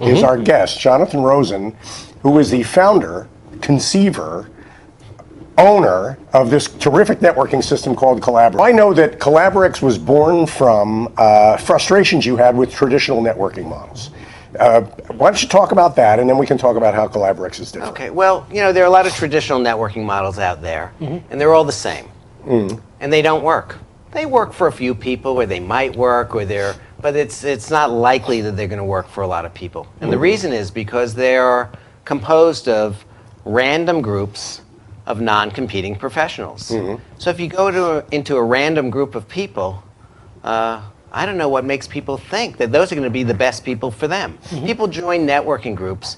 is our guest, Jonathan Rosen, who is the founder, conceiver, owner of this terrific networking system called Collaberex. I know that Collaberex was born from frustrations you had with traditional networking models. Why don't you talk about that, and then we can talk about how Collaberex is different. Okay, well, you know, there are a lot of traditional networking models out there, and they're all the same, and they don't work. They work for a few people, where they might work, but it's not likely that they're going to work for a lot of people. And the reason is because they are composed of random groups of non-competing professionals. So if you go into a random group of people, I don't know what makes people think that those are going to be the best people for them. People join networking groups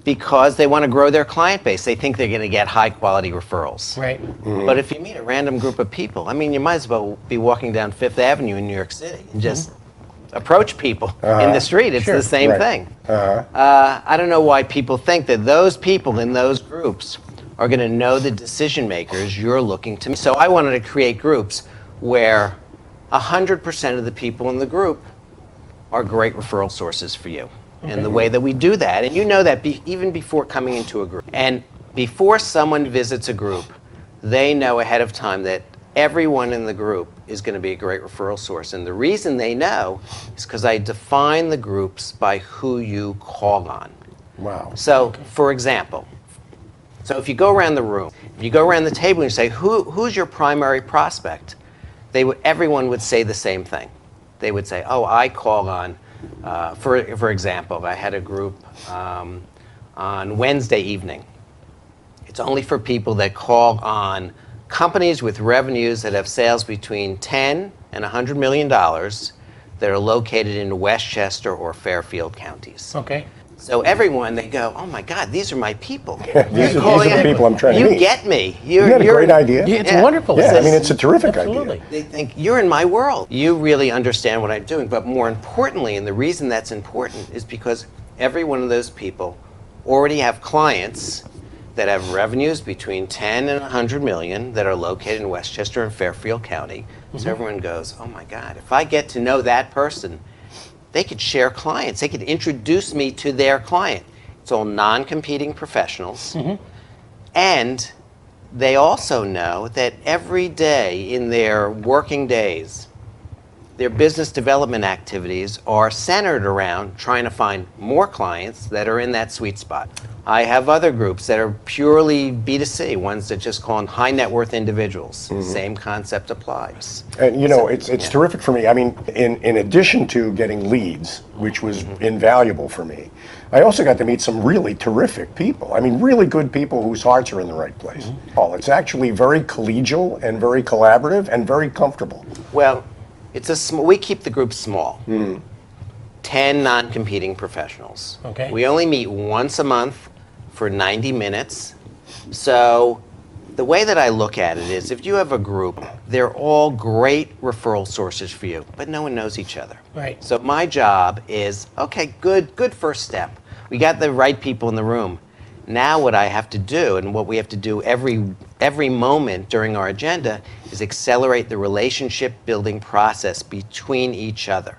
because they want to grow their client base. They think they're going to get high-quality referrals. Right. But if you meet a random group of people, I mean, you might as well be walking down Fifth Avenue in New York City and just approach people in the street. It's the same thing. I don't know why people think that those people in those groups are going to know the decision makers you're looking to meet. So I wanted to create groups where 100% of the people in the group are great referral sources for you. And the way that we do that, and you know that even before coming into a group, and before someone visits a group, they know ahead of time that everyone in the group is going to be a great referral source. And the reason they know is because I define the groups by who you call on. Wow. So, for example, if you go around the room, if you go around the table and you say, who's your primary prospect? Everyone would say the same thing. They would say, oh, I call on, for example, I had a group on Wednesday evening. It's only for people that call on companies with revenues that have sales between $10 and $100 million that are located in Westchester or Fairfield counties. Okay. So everyone, they go, oh my God, these are my people. These are the people I'm trying to meet. You get me. Isn't that a great idea? It's wonderful. Yeah, I mean, it's a terrific Absolutely. idea. They think, you're in my world. You really understand what I'm doing. But more importantly, and the reason that's important is because every one of those people already have clients that have revenues between 10 and 100 million that are located in Westchester and Fairfield County. So everyone goes, oh my God, if I get to know that person, they could share clients. They could introduce me to their client. It's all non-competing professionals. And they also know that every day in their working days, their business development activities are centered around trying to find more clients that are in that sweet spot. I have other groups that are purely B2C, ones that just call on high net worth individuals. Same concept applies. And you know, it's terrific for me. I mean, in addition to getting leads, which was invaluable for me, I also got to meet some really terrific people. I mean, really good people whose hearts are in the right place. It's actually very collegial and very collaborative and very comfortable. Well, we keep the group small. 10 non-competing professionals. Okay. We only meet once a month for 90 minutes. So the way that I look at it is, if you have a group, they're all great referral sources for you, but no one knows each other. Right. So my job is, okay, good first step. We got the right people in the room. Now what I have to do, and what we have to do every moment during our agenda, is accelerate the relationship building process between each other.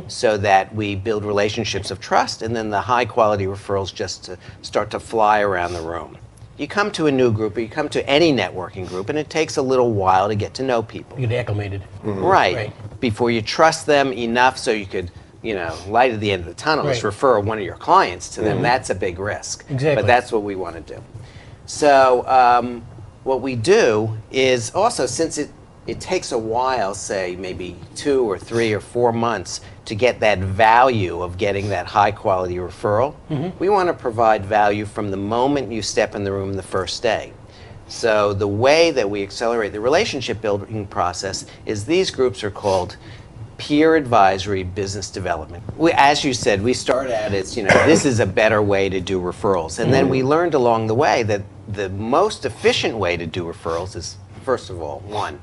So that we build relationships of trust, and then the high quality referrals just to start to fly around the room. You come to a new group, or you come to any networking group, and it takes a little while to get to know people. You get acclimated. Right. Before you trust them enough so you could, light at the end of the tunnel, just refer one of your clients to them. That's a big risk. Exactly. But that's what we want to do. So what we do is also, since it takes a while, say maybe 2 or 3 or 4 months to get that value of getting that high quality referral, we want to provide value from the moment you step in the room the first day. So the way that we accelerate the relationship building process is these groups are called peer advisory business development. As you said, we start out as, this is a better way to do referrals. And then we learned along the way that the most efficient way to do referrals is, first of all, one,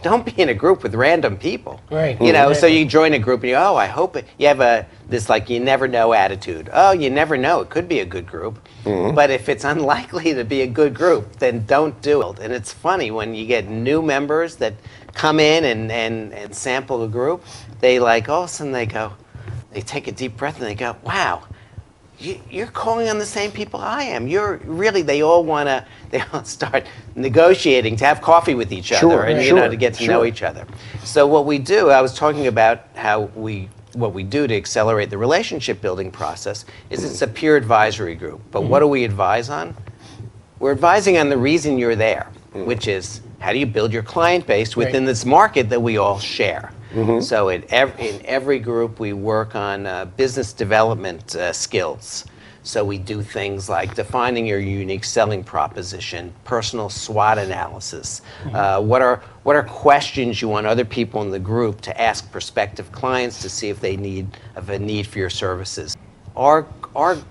don't be in a group with random people. Right. So you join a group and I hope you have this you never know attitude. Oh, you never know. It could be a good group. But if it's unlikely to be a good group, then don't do it. And it's funny when you get new members that come in and sample the group, they all of a sudden they go, they take a deep breath and they go, wow, you're calling on the same people I am. They all start negotiating to have coffee with each other and, to get to know each other. So what we do, I was talking about what we do to accelerate the relationship building process is it's a peer advisory group. But what do we advise on? We're advising on the reason you're there, which is how do you build your client base within this market that we all share. So in every group, we work on business development skills. So we do things like defining your unique selling proposition, personal SWOT analysis. What are questions you want other people in the group to ask prospective clients to see if they have a need for your services. Our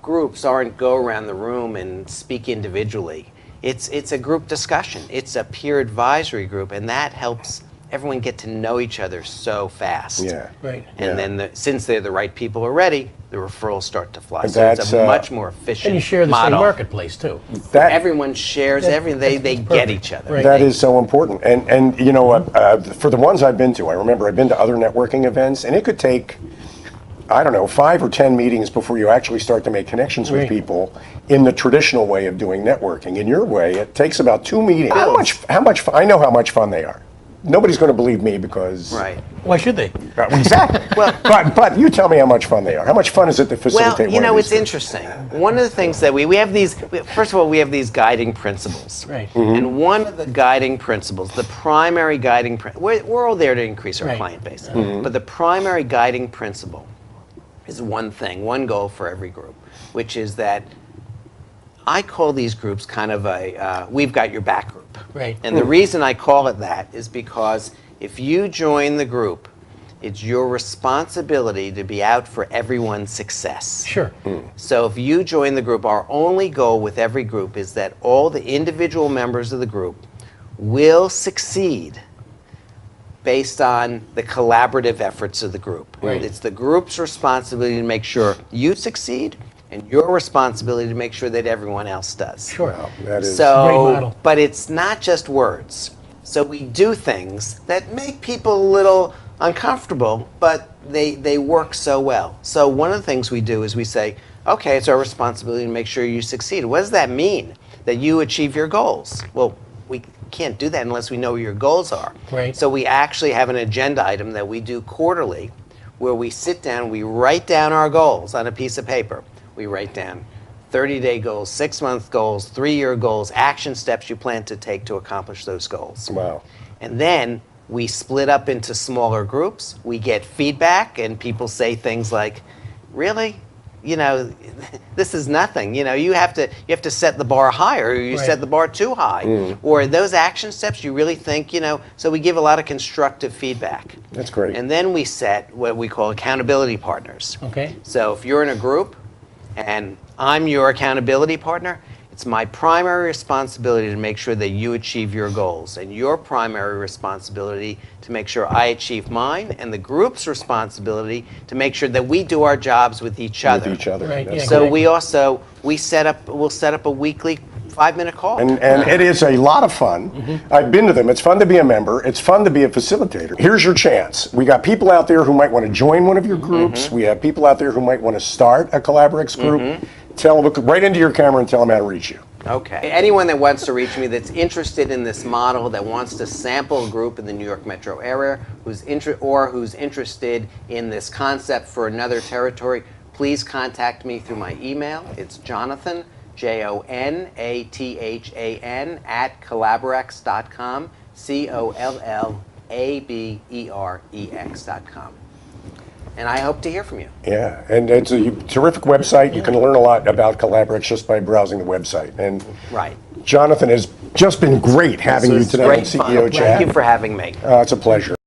groups aren't go around the room and speak individually. It's a group discussion. It's a peer advisory group, and that helps everyone get to know each other so fast. Yeah. Right. And then since they're the right people already, the referrals start to fly. So it's a much more efficient And you share the same model. marketplace too. Everyone shares everything. They get each other. Right. That is so important. And you know what, for the ones I've been to, I remember I've been to other networking events, and it could take, I don't know, 5 or 10 meetings before you actually start to make connections with people in the traditional way of doing networking. In your way, it takes about 2 meetings. How much fun, I know how much fun they are. Nobody's going to believe me because... Right. Why should they? Exactly. But you tell me how much fun they are. How much fun is it to facilitate one of these it's interesting. One of the things that we have these, first of all, we have these guiding principles. Right. And one of the guiding principles, the primary guiding principle, we're all there to increase our client base. But the primary guiding principle is one thing, one goal for every group, which is that I call these groups kind of a we've got your back group. Right. And the reason I call it that is because if you join the group, it's your responsibility to be out for everyone's success. Sure. So if you join the group, our only goal with every group is that all the individual members of the group will succeed based on the collaborative efforts of the group. Right. It's the group's responsibility to make sure you succeed, and your responsibility to make sure that everyone else does. Sure. Wow, that is... Great model. But it's not just words. So we do things that make people a little uncomfortable, but they work so well. So one of the things we do is we say, okay, it's our responsibility to make sure you succeed. What does that mean? That you achieve your goals? Well, we can't do that unless we know what your goals are. Right. So we actually have an agenda item that we do quarterly where we sit down, we write down our goals on a piece of paper. We write down 30-day goals, 6-month goals, 3-year goals, action steps you plan to take to accomplish those goals. Wow. And then we split up into smaller groups. We get feedback, and people say things like, really? This is nothing. You have to set the bar higher, or you set the bar too high. Or those action steps, you really think, so we give a lot of constructive feedback. That's great. And then we set what we call accountability partners. Okay. So if you're in a group and I'm your accountability partner, it's my primary responsibility to make sure that you achieve your goals, and your primary responsibility to make sure I achieve mine, and the group's responsibility to make sure that we do our jobs with each other. With each other. Right, That's yeah, So correct. we'll set up a weekly 5-minute call. And it is a lot of fun. I've been to them. It's fun to be a member. It's fun to be a facilitator. Here's your chance. We got people out there who might want to join one of your groups. We have people out there who might want to start a Collaberex group. Look right into your camera and tell them how to reach you. Okay. Anyone that wants to reach me that's interested in this model, that wants to sample a group in the New York metro area, who's interested in this concept for another territory, please contact me through my email. It's Jonathan, Jonathan, @collaberex.com, COLLABEREX.com. And I hope to hear from you. Yeah, and it's a terrific website. You can learn a lot about Collaberex just by browsing the website. And Right. Jonathan, has just been great having you today on Great fun. CEO Chat. Thank you for having me. It's a pleasure.